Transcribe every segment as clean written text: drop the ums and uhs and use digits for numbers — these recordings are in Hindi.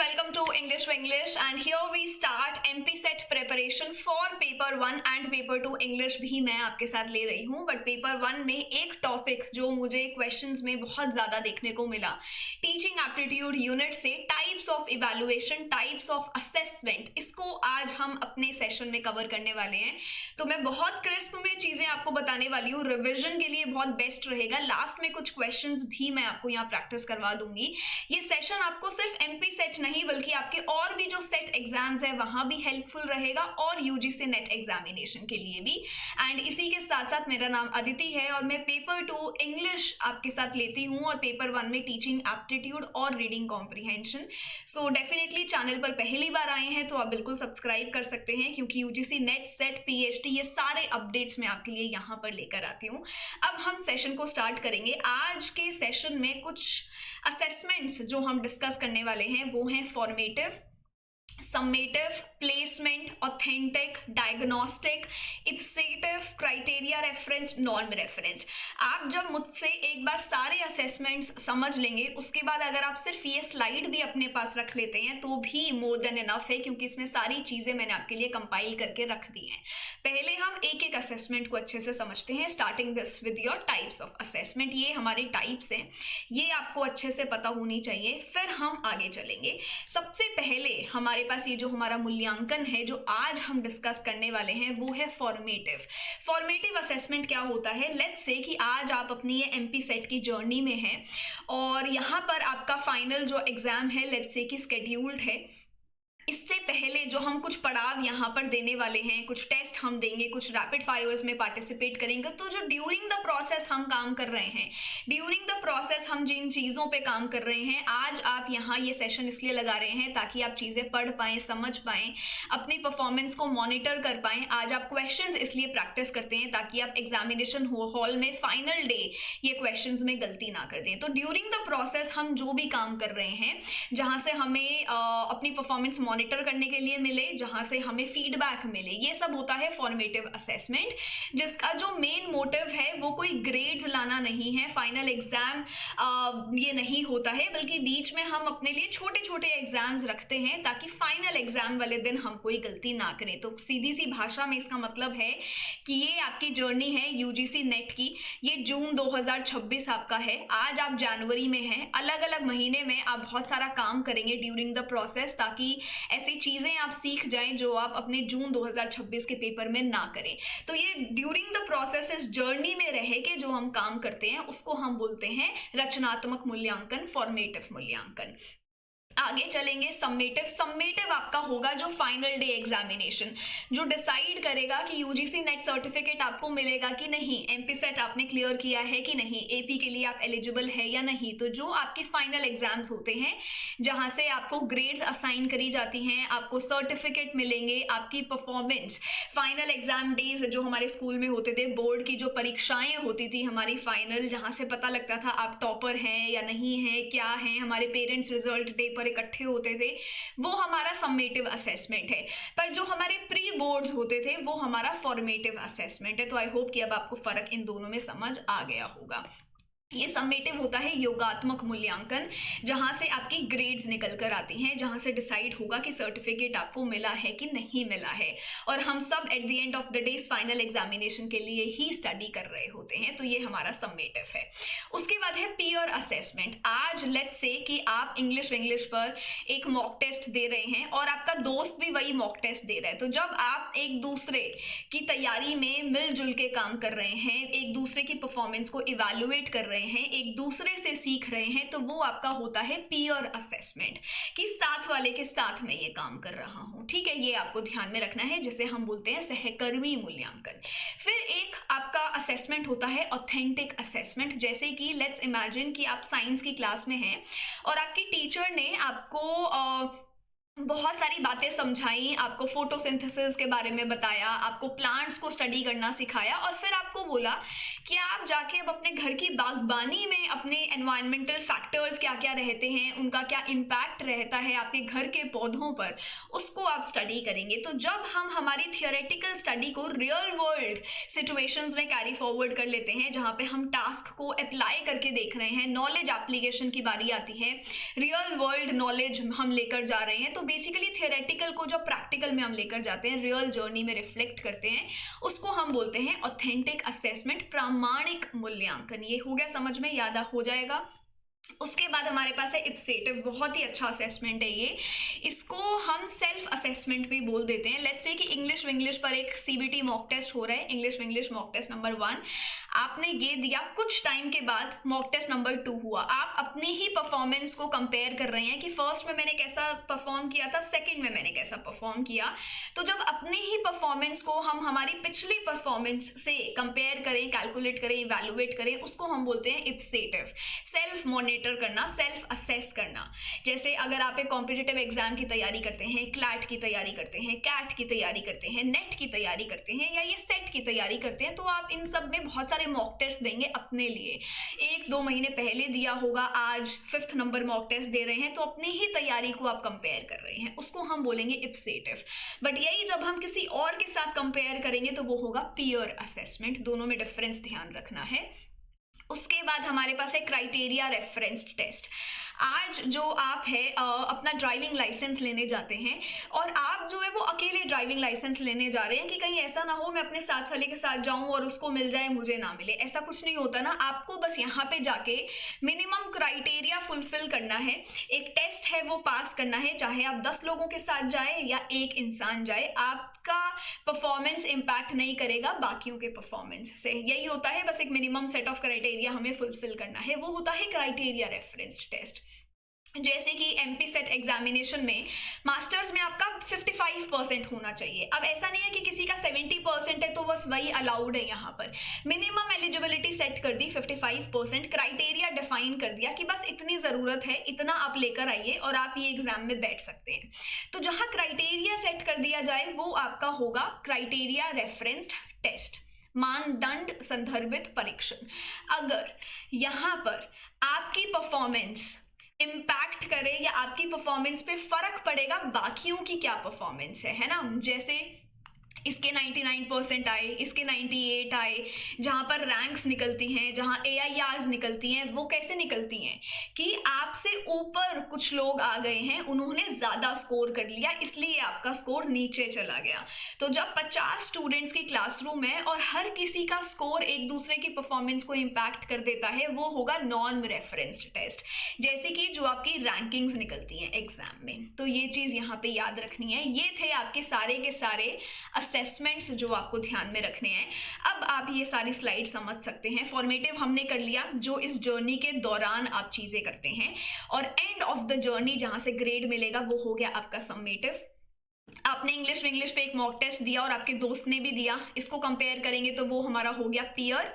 welcome to English for English and here we start MP Set preparation for paper 1 and paper 2 English भी मैं आपके साथ ले रही हूँ बट पेपर 1 में एक टॉपिक जो मुझे क्वेश्चंस में बहुत ज़्यादा देखने को मिला टीचिंग एप्टीट्यूड यूनिट से types of evaluation types of assessment, इसको आज हम अपने सेशन में कवर करने वाले हैं। तो मैं बहुत क्रिस्प में चीज़ें आपको बताने वाली हूँ, रिविजन के लिए बहुत बेस्ट रहेगा। लास्ट में कुछ क्वेश्चंस भी मैं आपको यहाँ प्रैक्टिस करवा दूंगी। ये सेशन आपको सिर्फ MP सेट नहीं बल्कि आपके और भी जो सेट एग्जाम्स है वहां भी हेल्पफुल रहेगा और UGC नेट एग्जामिनेशन के लिए भी। एंड इसी के साथ साथ मेरा नाम अदिति है और मैं पेपर 2 इंग्लिश आपके साथ लेती हूँ और पेपर 1 में टीचिंग एप्टीट्यूड और reading comprehension. So definitely channel पर पहली बार आए हैं तो आप बिल्कुल सब्सक्राइब कर सकते हैं क्योंकि UGC नेट सेट PhD ये सारे अपडेट्स मैं आपके लिए यहाँ पर लेकर आती हूँ। अब हम सेशन को स्टार्ट करेंगे। आज के सेशन में कुछ असेसमेंट्स जो हम डिस्कस करने वाले हैं वो हैं formative, summative, placement, authentic, diagnostic, ipsative, criteria reference, norm reference. आप जब मुझसे एक बार सारे असेसमेंट्स समझ लेंगे उसके बाद अगर आप सिर्फ ये स्लाइड भी अपने पास रख लेते हैं तो भी मोर देन इनफ है क्योंकि इसमें सारी चीजें मैंने आपके लिए कंपाइल करके रख दी हैं। पहले हम एक एक असेसमेंट को अच्छे से समझते हैं, starting this with your types of assessment. ये हमारे टाइप्स हैं, ये आपको अच्छे से पता होनी चाहिए, फिर हम आगे चलेंगे। सबसे पहले हमारे पास ये जो हमारा मूल्यांकन है जो आज हम डिस्कस करने वाले हैं वो है फॉर्मेटिव। फॉर्मेटिव असेसमेंट क्या होता है? लेट्स से कि आज आप अपनी ये MP सेट की जर्नी में हैं और यहाँ पर आपका फाइनल जो एग्जाम है लेट्स से कि स्केड्यूल्ड है। इससे पहले जो हम कुछ पड़ाव यहाँ पर देने वाले हैं, कुछ टेस्ट हम देंगे, कुछ रैपिड फायर्स में पार्टिसिपेट करेंगे। तो जो ड्यूरिंग द प्रोसेस हम काम कर रहे हैं, ड्यूरिंग द प्रोसेस हम जिन चीज़ों पे काम कर रहे हैं, आज आप यहाँ ये सेशन इसलिए लगा रहे हैं ताकि आप चीज़ें पढ़ पाएँ, समझ पाएँ, अपनी परफॉर्मेंस को मॉनिटर कर पाएँ। आज आप क्वेश्चंस इसलिए प्रैक्टिस करते हैं ताकि आप एग्जामिनेशन हॉल में फाइनल डे ये क्वेश्चंस में गलती ना कर दें। तो ड्यूरिंग द प्रोसेस हम जो भी काम कर रहे हैं, जहाँ से हमें अपनी परफॉर्मेंस मॉनिटर करने के लिए मिले, जहां से हमें फीडबैक मिले, ये सब होता है फॉर्मेटिव असेसमेंट, जिसका जो मेन मोटिव है वो कोई ग्रेड्स लाना नहीं है, फाइनल एग्जाम ये नहीं होता है, बल्कि बीच में हम अपने लिए छोटे छोटे एग्जाम्स रखते हैं ताकि फाइनल एग्जाम वाले दिन हम कोई गलती ना करें। तो सीधी सी भाषा में इसका मतलब है कि ये आपकी जर्नी है UGC नेट की, ये जून 2026 आपका है, आज आप जनवरी में हैं, अलग अलग महीने में आप बहुत सारा काम करेंगे ड्यूरिंग द प्रोसेस ताकि ऐसी चीजें आप सीख जाएं जो आप अपने जून 2026 के पेपर में ना करें। तो ये ड्यूरिंग द प्रोसेस इस जर्नी में रह के जो हम काम करते हैं उसको हम बोलते हैं रचनात्मक मूल्यांकन, फॉर्मेटिव मूल्यांकन। आगे चलेंगे सम्मेटिव। सम्मेटिव आपका होगा जो फाइनल डे एग्जामिनेशन, जो डिसाइड करेगा कि UGC नेट सर्टिफिकेट आपको मिलेगा कि नहीं, MP सेट आपने क्लियर किया है कि नहीं, AP के लिए आप एलिजिबल है या नहीं। तो जो आपके फाइनल एग्जाम्स होते हैं जहां से आपको ग्रेड्स असाइन करी जाती हैं, आपको सर्टिफिकेट मिलेंगे, आपकी परफॉर्मेंस, फाइनल एग्जाम डेज जो हमारे स्कूल में होते थे, बोर्ड की जो परीक्षाएं होती थी हमारी फाइनल, जहां से पता लगता था आप टॉपर हैं या नहीं है, क्या है, हमारे पेरेंट्स रिजल्ट डे पर इकट्ठे होते थे, वो हमारा सम्मेटिव असेसमेंट है। पर जो हमारे प्री बोर्ड्स होते थे वो हमारा फॉर्मेटिव असेसमेंट है। तो आई होप कि अब आपको फर्क इन दोनों में समझ आ गया होगा। ये सम्मेटिव होता है योगात्मक मूल्यांकन, जहां से आपकी ग्रेड्स निकल कर आती हैं, जहां से डिसाइड होगा कि सर्टिफिकेट आपको मिला है कि नहीं मिला है, और हम सब at the end of the day final examination के लिए ही स्टडी कर रहे होते हैं। तो ये हमारा सम्मेटिव है। उसके बाद है पीयर असेसमेंट। आज लेट्स से कि आप इंग्लिश पर एक मॉक टेस्ट दे रहे हैं और आपका दोस्त भी वही मॉक टेस्ट दे रहा है। तो जब आप एक दूसरे की तैयारी में मिलजुल के काम कर रहे हैं, एक दूसरे की परफॉर्मेंस को इवैल्यूएट कर रहे हैं, एक दूसरे से सीख रहे हैं, तो वो आपका होता है पीयर असेसमेंट, कि साथ वाले के साथ में ये काम कर रहा हूं। ठीक है, ये आपको ध्यान में रखना है, जिसे हम बोलते हैं सहकर्मी मूल्यांकन। फिर एक आपका असेसमेंट होता है ऑथेंटिक असेसमेंट। जैसे कि लेट्स इमेजिन कि आप साइंस की क्लास में हैं और आपकी टीचर ने आपको बहुत सारी बातें समझाई, आपको फोटोसिंथेसिस के बारे में बताया, आपको प्लांट्स को स्टडी करना सिखाया और फिर आपको बोला कि आप जाके अब अपने घर की बागबानी में अपने एनवायरमेंटल फैक्टर्स क्या-क्या रहते हैं, उनका क्या इम्पैक्ट रहता है आपके घर के पौधों पर, उसको आप स्टडी करेंगे। तो जब हम हमारी थियोरेटिकल स्टडी को रियल वर्ल्ड सिचुएशंस में कैरी फॉरवर्ड कर लेते हैं, जहाँ पे हम टास्क को अप्लाई करके देख रहे हैं, नॉलेज एप्लीकेशन की बारी आती है, रियल वर्ल्ड नॉलेज हम लेकर जा रहे हैं, तो बेसिकली थियोरेटिकल को जब प्रैक्टिकल में हम लेकर जाते हैं, रियल जर्नी में रिफ्लेक्ट करते हैं, उसको हम बोलते हैं ऑथेंटिक असेसमेंट, प्रामाणिक मूल्यांकन। ये हो गया समझ में, याद हो जाएगा। उसके बाद हमारे पास है इप्सेटिव, बहुत ही अच्छा असेसमेंट है ये, इसको हम सेल्फ असेसमेंट भी बोल देते हैं। लेट्स से कि इंग्लिश विंग्लिश पर एक सीबीटी मॉक टेस्ट हो रहा है, English vinglish mock test number 1, आपने ये दिया, कुछ टाइम के बाद मॉक टेस्ट नंबर 2 हुआ, आप अपनी ही परफॉर्मेंस को कंपेयर कर रहे हैं कि फर्स्ट में मैंने कैसा परफॉर्म किया था, सेकंड में मैंने कैसा परफॉर्म किया। तो जब अपनी ही परफॉर्मेंस को हम हमारी पिछली परफॉर्मेंस से कंपेयर करें, कैलकुलेट करें, इवैल्यूएट करें, उसको हम बोलते हैं इप्सेटिव। सेल्फ मॉनिटर करना, सेल्फ असेस करना। जैसे अगर आप एक कॉम्पिटिटिव एग्जाम की तैयारी करते हैं, क्लैट की तैयारी करते हैं, कैट की तैयारी करते हैं, नेट की तैयारी करते हैं, या ये सेट की तैयारी करते हैं, तो आप इन सब में बहुत सारे मॉक टेस्ट देंगे अपने लिए। 1-2 महीने पहले दिया होगा, आज 5th नंबर मॉक टेस्ट दे रहे हैं, तो अपनी ही तैयारी को आप कंपेयर कर रहे हैं, उसको हम बोलेंगे इप्सेटिव। बट यही जब हम किसी और के साथ कंपेयर करेंगे तो वो होगा पीयर असेसमेंट। दोनों में डिफरेंस ध्यान रखना है। उसके बाद हमारे पास है क्राइटेरिया रेफरेंस्ड टेस्ट। आज जो आप है अपना ड्राइविंग लाइसेंस लेने जाते हैं और आप जो है वो अकेले ड्राइविंग लाइसेंस लेने जा रहे हैं कि कहीं ऐसा ना हो मैं अपने साथ वाले के साथ जाऊं और उसको मिल जाए मुझे ना मिले, ऐसा कुछ नहीं होता ना। आपको बस यहाँ पे जाके मिनिमम क्राइटेरिया फुलफिल करना है, एक टेस्ट है वो पास करना है, चाहे आप 10 लोगों के साथ जाए या एक इंसान जाए, आपका परफॉर्मेंस इम्पैक्ट नहीं करेगा बाकियों के परफॉर्मेंस से। यही होता है, बस एक मिनिमम सेट ऑफ क्राइटेरिया हमें फुलफिल करना है, वो होता है क्राइटेरिया रेफरेंस्ड टेस्ट। जैसे कि एमपी सेट एग्जामिनेशन में मास्टर्स में आपका 55% होना चाहिए। अब ऐसा नहीं है कि किसी का 70% है तो बस वही अलाउड है, यहाँ पर मिनिमम एलिजिबिलिटी सेट कर दी 55%, क्राइटेरिया डिफाइन कर दिया कि बस इतनी ज़रूरत है, इतना आप लेकर आइए और आप ये एग्जाम में बैठ सकते हैं। तो जहाँ क्राइटेरिया सेट कर दिया जाए वो आपका होगा क्राइटेरिया रेफरेंस्ड टेस्ट, मानदंड संदर्भित परीक्षण। अगर यहाँ पर आपकी परफॉर्मेंस इम्पैक्ट करे या आपकी परफॉर्मेंस पे फर्क पड़ेगा बाकियों की क्या परफॉर्मेंस है ना, जैसे इसके 99% आए, इसके 98 आए, जहाँ पर रैंक्स निकलती हैं, जहाँ AIRs निकलती हैं, वो कैसे निकलती हैं कि आपसे ऊपर कुछ लोग आ गए हैं, उन्होंने ज़्यादा स्कोर कर लिया, इसलिए आपका स्कोर नीचे चला गया। तो जब 50 स्टूडेंट्स की क्लासरूम है और हर किसी का स्कोर एक दूसरे की परफॉर्मेंस को इम्पैक्ट कर देता है, वो होगा नॉन रेफरेंस्ड टेस्ट, जैसे कि जो आपकी रैंकिंग्स निकलती हैं एग्जाम में। तो ये चीज़ यहाँ पे याद रखनी है। ये थे आपके सारे के सारे असेसमेंट्स जो आपको ध्यान में रखने हैं। अब आप ये सारी स्लाइड समझ सकते हैं। फॉर्मेटिव हमने कर लिया, जो इस जर्नी के दौरान आप चीज़ें करते हैं, और एंड ऑफ द जर्नी जहाँ से ग्रेड मिलेगा वो हो गया आपका समेटिव। आपने इंग्लिश पे एक मॉक टेस्ट दिया और आपके दोस्त ने भी दिया, इसको कंपेयर करेंगे तो वो हमारा हो गया पीयर।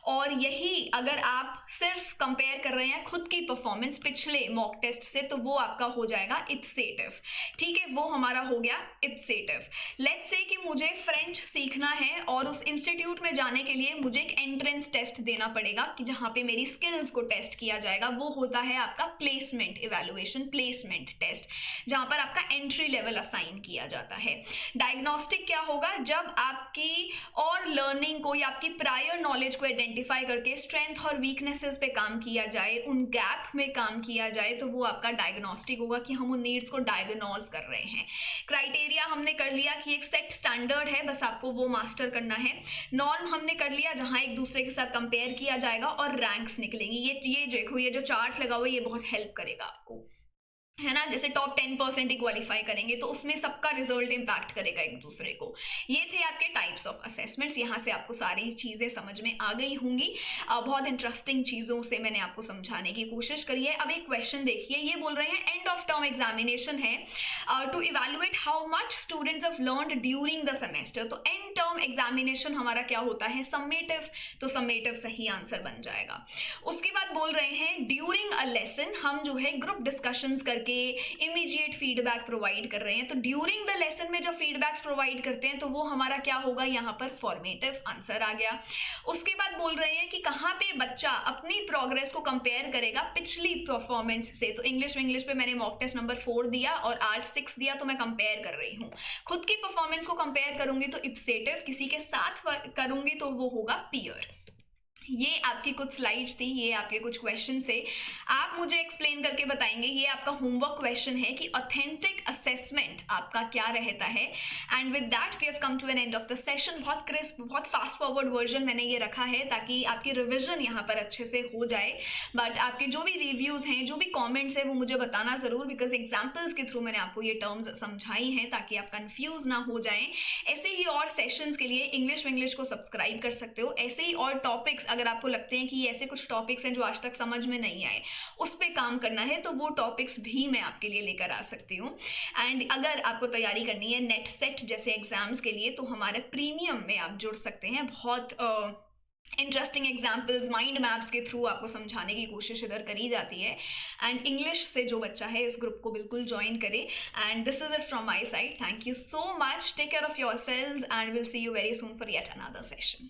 और यही अगर आप सिर्फ कंपेयर कर रहे हैं खुद की परफॉर्मेंस पिछले मॉक टेस्ट से, तो वो आपका हो जाएगा इप्सेटिव। ठीक है, वो हमारा हो गया इप्सेटिव। लेट्स से कि मुझे फ्रेंच सीखना है और उस इंस्टीट्यूट में जाने के लिए मुझे एक एंट्रेंस टेस्ट देना पड़ेगा कि जहाँ पे मेरी स्किल्स को टेस्ट किया जाएगा, वो होता है आपका प्लेसमेंट इवैल्यूएशन, प्लेसमेंट टेस्ट, जहाँ पर आपका एंट्री लेवल असाइन किया जाता है। डायग्नोस्टिक क्या होगा, जब आपकी और लर्निंग को या आपकी प्रायर नॉलेज को आइडेंटिफाई करके स्ट्रेंथ और वीकनेसेस पे काम किया जाए, उन गैप में काम किया जाए, तो वो आपका डायग्नोस्टिक होगा कि हम उन नीड्स को डायग्नोज कर रहे हैं। क्राइटेरिया हमने कर लिया कि एक सेट स्टैंडर्ड है, बस आपको वो मास्टर करना है। नॉर्म हमने कर लिया, जहां एक दूसरे के साथ कंपेयर किया जाएगा और रैंक्स निकलेंगी। ये देखो, ये जो चार्ट लगा हुआ है ये बहुत हेल्प करेगा आपको, है ना। जैसे टॉप 10% ही क्वालिफाई करेंगे तो उसमें सबका रिजल्ट इंपैक्ट करेगा एक दूसरे को। ये थे आपके टाइप्स ऑफ असेसमेंट्स। यहाँ से आपको सारी चीज़ें समझ में आ गई होंगी। बहुत इंटरेस्टिंग चीज़ों से मैंने आपको समझाने की कोशिश करी है। अब एक क्वेश्चन देखिए, ये बोल रहे हैं एंड ऑफ टर्म एग्जामिनेशन है to evaluate how much students have learned during the semester. तो एंड टर्म एग्जामिनेशन हमारा क्या होता है, समेटिव, तो समेटिव सही आंसर बन जाएगा। उसके बाद बोल रहे हैं ड्यूरिंग अ लेसन हम जो है ग्रुप डिस्कशंस करके करके इमीडिएट फीडबैक प्रोवाइड कर रहे हैं। तो ड्यूरिंग द लेसन में जब फीडबैक्स प्रोवाइड करते हैं तो वो हमारा क्या होगा, यहाँ पर फॉर्मेटिव आंसर आ गया। उसके बाद बोल रहे हैं कि कहाँ पे बच्चा अपनी प्रोग्रेस को कंपेयर करेगा पिछली परफॉर्मेंस से। तो इंग्लिश पे मैंने मॉक टेस्ट नंबर 4 दिया और आज 6 दिया, तो मैं कंपेयर कर रही हूँ। खुद की परफॉर्मेंस को कंपेयर करूंगी तो इप्सेटिव, किसी के साथ करूंगी तो वो होगा पीयर। ये आपकी कुछ स्लाइड्स थी, ये आपके कुछ क्वेश्चन थे। आप मुझे एक्सप्लेन करके बताएंगे, ये आपका होमवर्क क्वेश्चन है कि ऑथेंटिक असेसमेंट आपका क्या रहता है। And with that we have come to an end of the session. बहुत क्रिस्प, बहुत फास्ट फॉरवर्ड वर्जन मैंने ये रखा है ताकि आपकी रिविजन यहाँ पर अच्छे से हो जाए। बट आपके जो भी रिव्यूज़ हैं, जो भी कॉमेंट्स हैं, वो मुझे बताना ज़रूर, बिकॉज एग्जाम्पल्स के थ्रू मैंने आपको ये टर्म्स समझाई हैं ताकि आप कन्फ्यूज ना हो जाएं। ऐसे ही और सेशंस के लिए इंग्लिश को सब्सक्राइब कर सकते हो। ऐसे ही और टॉपिक्स अगर आपको लगते हैं कि ऐसे कुछ टॉपिक्स हैं जो आज तक समझ में नहीं आए, उस पर काम करना है, तो वो टॉपिक्स भी मैं आपके लिए लेकर आ सकती हूँ। एंड अगर आपको तैयारी करनी है नेट सेट जैसे एग्जाम्स के लिए, तो हमारे प्रीमियम में आप जुड़ सकते हैं। बहुत इंटरेस्टिंग एग्जाम्पल्स माइंड मैप्स के थ्रू आपको समझाने की कोशिश इधर करी जाती है। एंड इंग्लिश से जो बच्चा है इस ग्रुप को बिल्कुल ज्वाइन करे। And this is it from my side. Thank you so much, take care of yourselves and will see you very soon for yet another session.